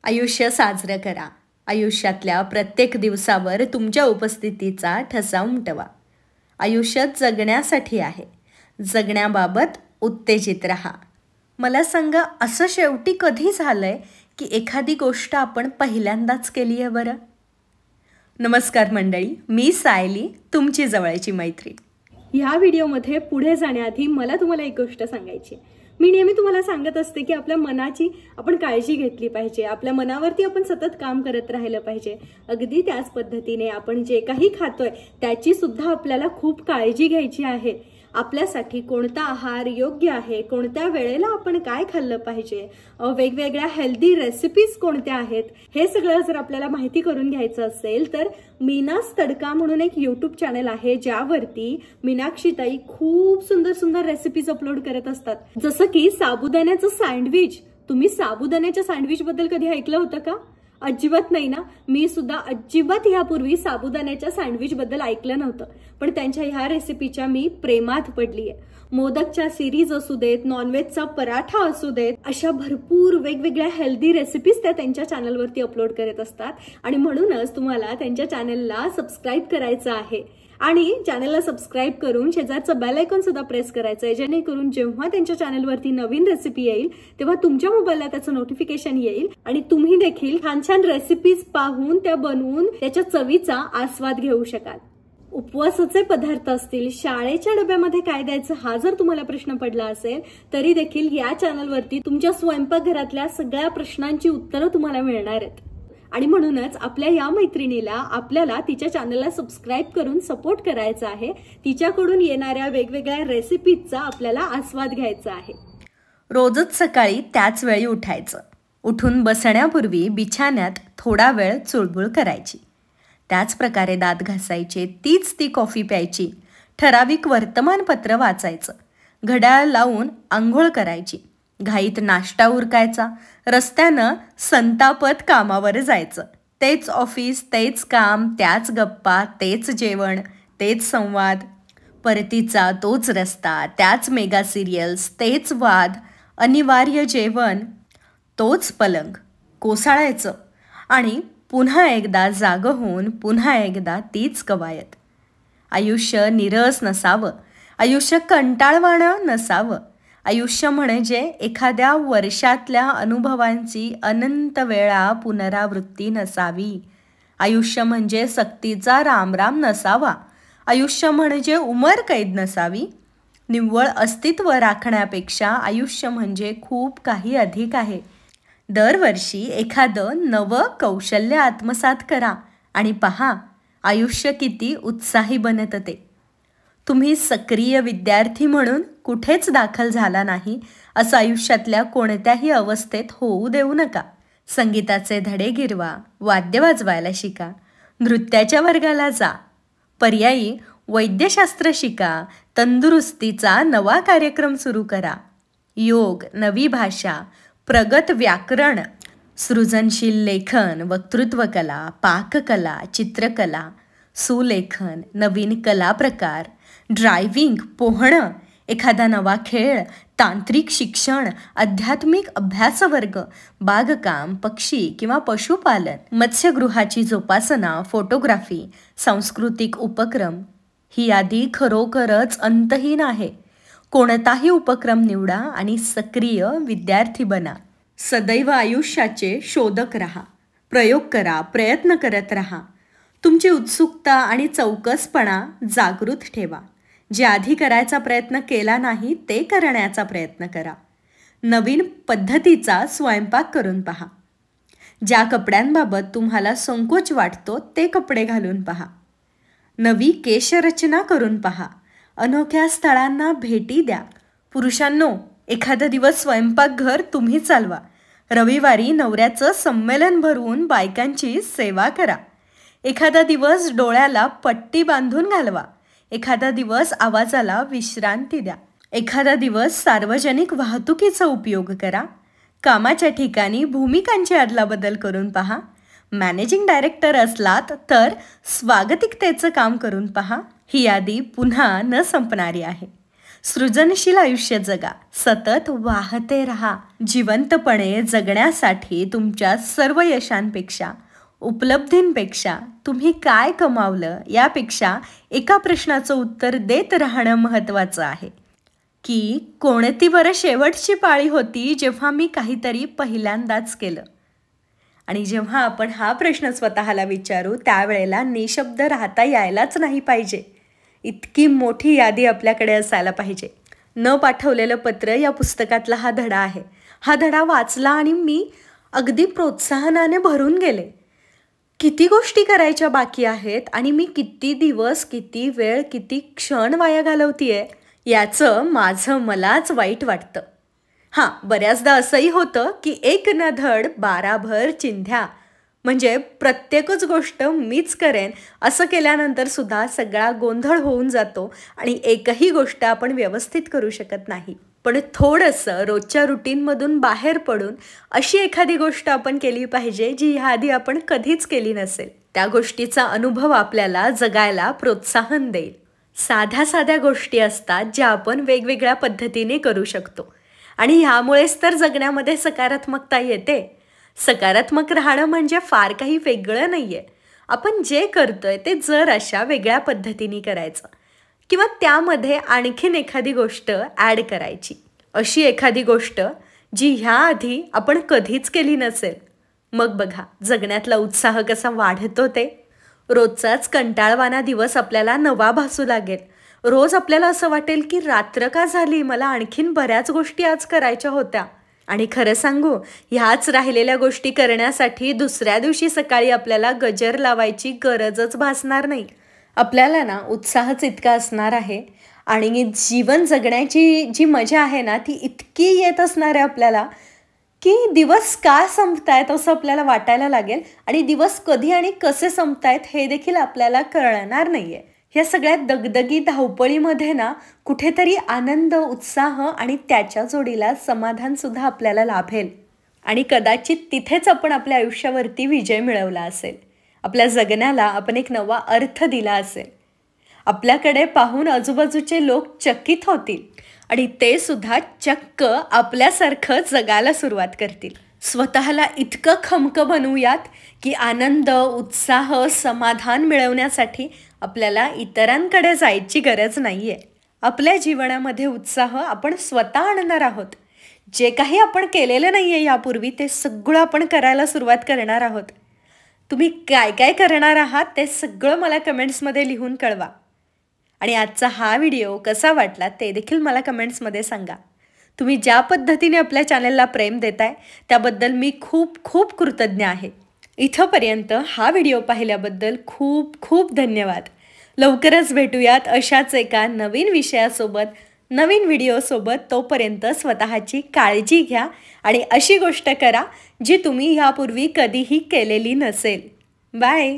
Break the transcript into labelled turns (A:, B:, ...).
A: आयुष्य साजरं करा. आयुष्यातल्या प्रत्येक दिवसावर तुमच्या उपस्थितीचा ठसा उमटवा. आयुष्य जगण्यासाठी आहे. जगण्याबाबत उत्तेजित राहा. मला सांगा, असं शेवटी कधी झालंय की एखादी गोष्ट आपण पहिल्यांदाच केली आहे बरं? नमस्कार मंडळी, मी सायली, तुमची जवळची मैत्रीण.
B: ह्या व्हिडिओमध्ये पुढे जाण्याआधी मला तुम्हाला एक गोष्ट सांगायची. मी नेहमी तुम्हाला सांगत असते की आपल्या मनाची आपण काळजी घेतली पाहिजे. आपल्या मनावरती आपण सतत काम करत राहिलं पाहिजे. अगदी त्याच पद्धतीने आपण जे काही खातोय त्याची सुद्धा आपल्याला खूप काळजी घ्यायची आहे. आपल्यासाठी कोणता आहार योग्य आहे, कोणत्या वेळेला आपण काय खाल्लं पाहिजे, वेगवेगळ्या हेल्दी रेसिपीज कोणत्या आहेत, हे सगळं जर आपल्याला माहिती करून घ्यायचं असेल तर मीनास तडका म्हणून एक यूट्यूब चॅनल आहे, ज्यावरती मीनाक्षीताई खूप सुंदर सुंदर रेसिपीज अपलोड करत असतात. जसं की साबुदाण्याचं सँडविच. तुम्ही साबुदाण्याच्या सँडविच बद्दल कधी ऐकलं होतं का? अजिबात नाही ना. मी सुद्धा अजिबात यापूर्वी साबुदाण्याच्या सँडविच बद्दल ऐकलं नव्हतं, पण त्यांच्या ह्या रेसिपीच्या मी प्रेमात पडलीय. मोदकच्या सिरीज असू देत, नॉनव्हेजचा पराठा असू देत, अशा भरपूर वेगवेगळ्या हेल्दी रेसिपीज त्या त्यांच्या चॅनलवरती अपलोड करत असतात. आणि म्हणूनच तुम्हाला त्यांच्या चॅनलला सबस्क्राईब करायचं आहे आणि चॅनलला सबस्क्राईब करून शेजारचं बेल आयकॉन सुद्धा प्रेस करायचं आहे, जेणेकरून जेव्हा त्यांच्या चॅनलवरती नवीन रेसिपी येईल तेव्हा तुमच्या मोबाईलला त्याचं नोटिफिकेशन येईल आणि तुम्ही देखील छान छान रेसिपीज पाहून त्या बनवून त्याच्या चवीचा आस्वाद घेऊ शकाल. उपवासाचे पदार्थ असतील, शाळेच्या डब्यामध्ये काय द्यायचं हा जर तुम्हाला प्रश्न पडला असेल तरी देखील या चॅनलवरती तुमच्या स्वयंपाकघरातल्या सगळ्या प्रश्नांची उत्तरं तुम्हाला मिळणार आहेत. आणि म्हणूनच आपल्या या मैत्रिणीला आपल्याला तिच्या चॅनलला सबस्क्राईब करून सपोर्ट करायचा आहे. तिच्याकडून येणाऱ्या वेगवेगळ्या रेसिपीजचा आपल्याला आस्वाद घ्यायचा आहे.
A: रोजच सकाळी त्याच वेळी उठायचं. उठून बसण्यापूर्वी बिछाण्यात थोडा वेळ चुळबुळ करायची. त्याच प्रकारे दात घासायचे, तीच ती कॉफी प्यायची, ठराविक वर्तमानपत्र वाचायचं, घड्याळ लावून आंघोळ करायची, घाईत नाश्ता उरकायचा, रस्त्यानं संतापत कामावर जायचं. तेच ऑफिस, तेच काम, त्याच गप्पा, तेच जेवण, तेच संवाद, परतीचा तोच रस्ता, त्याच मेगा सिरियल्स, तेच वाद, अनिवार्य जेवण, तोच पलंग, कोसळायचं आणि पुन्हा एकदा जागं होऊन पुन्हा एकदा तीच कवायत. आयुष्य निरस नसावं, आयुष्य कंटाळवाणं नसावं. आयुष्य म्हणजे एखाद्या वर्षातल्या अनुभवांची अनंत वेळा पुनरावृत्ती नसावी. आयुष्य म्हणजे सक्तीचा रामराम नसावा. आयुष्य म्हणजे उमर कैद नसावी. निव्वळ अस्तित्व राखण्यापेक्षा आयुष्य म्हणजे खूप काही अधिक आहे. दरवर्षी एखादं नवं कौशल्य आत्मसात करा आणि पहा आयुष्य किती उत्साही बनतं ते. तुम्ही सक्रिय विद्यार्थी म्हणून कुठेच दाखल झाला नाही असं आयुष्यातल्या कोणत्याही अवस्थेत होऊ देऊ नका. संगीताचे धडे गिरवा, वाद्य वाजवायला शिका, नृत्याच्या वर्गाला जा, पर्यायी वैद्यशास्त्र शिका, तंदुरुस्तीचा नवा कार्यक्रम सुरू करा, योग, नवी भाषा, प्रगत व्याकरण, सृजनशील लेखन, वक्तृत्वकला, पाककला, चित्रकला, सुलेखन, नवीन कला प्रकार, ड्रायव्हिंग, पोहणं, एखादा नवा खेळ, तांत्रिक शिक्षण, आध्यात्मिक अभ्यासवर्ग, बागकाम, पक्षी किंवा पशुपालन, मत्स्यगृहाची जोपासना, फोटोग्राफी, सांस्कृतिक उपक्रम. ही यादी खरोखरच अंतहीन आहे. कोणताही उपक्रम निवडा आणि सक्रिय विद्यार्थी बना. सदैव आयुष्याचे शोधक राहा. प्रयोग करा, प्रयत्न करत राहा. तुमची उत्सुकता आणि चौकसपणा जागृत ठेवा. जे आधी करायचा प्रयत्न केला नाही ते करण्याचा प्रयत्न करा. नवीन पद्धतीचा स्वयंपाक करून पहा. ज्या कपड्यांबाबत तुम्हाला संकोच वाटतो ते कपडे घालून पहा. नवी केशरचना करून पहा. अनोख्या स्थळांना भेटी द्या. पुरुषांनो, एखादा दिवस स्वयंपाकघर तुम्ही चालवा. रविवारी नवऱ्याचं संमेलन भरवून बायकांची सेवा करा. एखादा दिवस डोळ्याला पट्टी बांधून घालवा. एखादा दिवस आवाजाला विश्रांती द्या. एखादा दिवस सार्वजनिक वाहतुकीचा उपयोग करा. कामाच्या ठिकाणी भूमिकांची अदलाबदल करून पहा. मॅनेजिंग डायरेक्टर असलात तर स्वागतिकतेचं काम करून पहा. ही यादी पुन्हा न संपणारी आहे. सृजनशील आयुष्य जगा, सतत वाहते राहा. जिवंतपणे जगण्यासाठी तुमच्या सर्व यशांपेक्षा, उपलब्धींपेक्षा तुम्ही काय कमावलं यापेक्षा एका प्रश्नाचं उत्तर देत राहणं महत्त्वाचं आहे की कोणती बरं शेवटची पाळी होती जेव्हा मी काहीतरी पहिल्यांदाच केलं. आणि जेव्हा आपण हा प्रश्न स्वतःला विचारू त्यावेळेला निशब्द राहता यायलाच नाही पाहिजे. इतकी मोठी यादी आपल्याकडे असायला पाहिजे. न पाठवलेलं पत्र या पुस्तकातला हा धडा आहे. हा धडा वाचला आणि मी अगदी प्रोत्साहनाने भरून गेले. किती गोष्टी करायच्या बाकी आहेत आणि मी किती दिवस, किती वेळ, किती क्षण वाया घालवतीये याचं माझं मलाच वाईट वाटतं. हां, बऱ्याचदा असंही होतं की एक न धड 12 भर चिंध्या, म्हणजे प्रत्येकच गोष्ट मीच करेन असं केल्यानंतर सुद्धा सगळा गोंधळ होऊन जातो आणि एकही गोष्ट आपण व्यवस्थित करू शकत नाही. पण थोडंसं रोजच्या रुटीनमधून बाहेर पडून अशी एखादी गोष्ट आपण केली पाहिजे जी ह्याआधी आपण कधीच केली नसेल. त्या गोष्टीचा अनुभव आपल्याला जगायला प्रोत्साहन देईल. साध्या साध्या गोष्टी असतात ज्या आपण वेगवेगळ्या पद्धतीने करू शकतो आणि ह्यामुळेच तर जगण्यामध्ये सकारात्मकता येते. सकारात्मक राहणं म्हणजे फार काही वेगळं नाही आहे. आपण जे करतोय ते जर अशा वेगळ्या पद्धतीने करायचं किंवा त्यामध्ये आणखीन एखादी गोष्ट ॲड करायची. अशी एखादी गोष्ट जी ह्याआधी आपण कधीच केली नसेल. मग बघा जगण्यातला उत्साह कसा वाढतो ते. रोजचाच कंटाळवाना दिवस आपल्याला नवा भासू लागेल. रोज आपल्याला असं वाटेल की रात्र का झाली, मला आणखीन बऱ्याच गोष्टी आज करायच्या होत्या. आणि खरं सांगू, ह्याच राहिलेल्या गोष्टी करण्यासाठी दुसऱ्या दिवशी सकाळी आपल्याला गजर लावायची गरजच भासणार नाही. आपल्याला ना उत्साहच इतका असणार आहे आणि जीवन जगण्याची जी मजा आहे ना ती इतकी येत असणार आहे आपल्याला की दिवस का संपतायत असं आपल्याला वाटायला लागेल आणि दिवस कधी आणि कसे संपतायत हे देखील आपल्याला कळणार नाही आहे. या सगळ्या दगदगी धावपळीमध्ये ना कुठेतरी आनंद, उत्साह आणि त्याच्या जोडीला समाधानसुद्धा आपल्याला लाभेल आणि कदाचित तिथेच आपण आपल्या आयुष्यावरती विजय मिळवला असेल. आपल्या जगण्याला आपण एक नवा अर्थ दिला असेल. आपल्याकडे पाहून आजूबाजूचे लोक चकित होतील आणि ते सुद्धा चक्क आपल्यासारखं जगायला सुरुवात करतील. स्वतःला इतकं खमकं बनवूयात की आनंद, उत्साह, समाधान मिळवण्यासाठी आपल्याला इतरांकडे जायची गरज नाही आहे. आपल्या जीवनामध्ये उत्साह आपण स्वतः आणणार आहोत. जे काही आपण केलेलं नाही आहे यापूर्वी ते सगळं आपण करायला सुरुवात करणार आहोत. तुम्ही काय काय करणार आहात ते सगळं मला कमेंट्समध्ये लिहून कळवा. आणि आजचा हा व्हिडिओ कसा वाटला ते देखील मला कमेंट्समध्ये सांगा. तुम्ही ज्या पद्धतीने आपल्या चॅनलला प्रेम देताय त्याबद्दल मी खूप खूप कृतज्ञ आहे. इथंपर्यंत हा व्हिडिओ पाहिल्याबद्दल खूप खूप धन्यवाद. लवकरच भेटूयात अशाच एका नवीन विषयासोबत, नवीन व्हिडिओसोबत. तोपर्यंत स्वतःची काळजी घ्या आणि अशी गोष्ट करा जी तुम्ही यापूर्वी कधीही केलेली नसेल. बाय.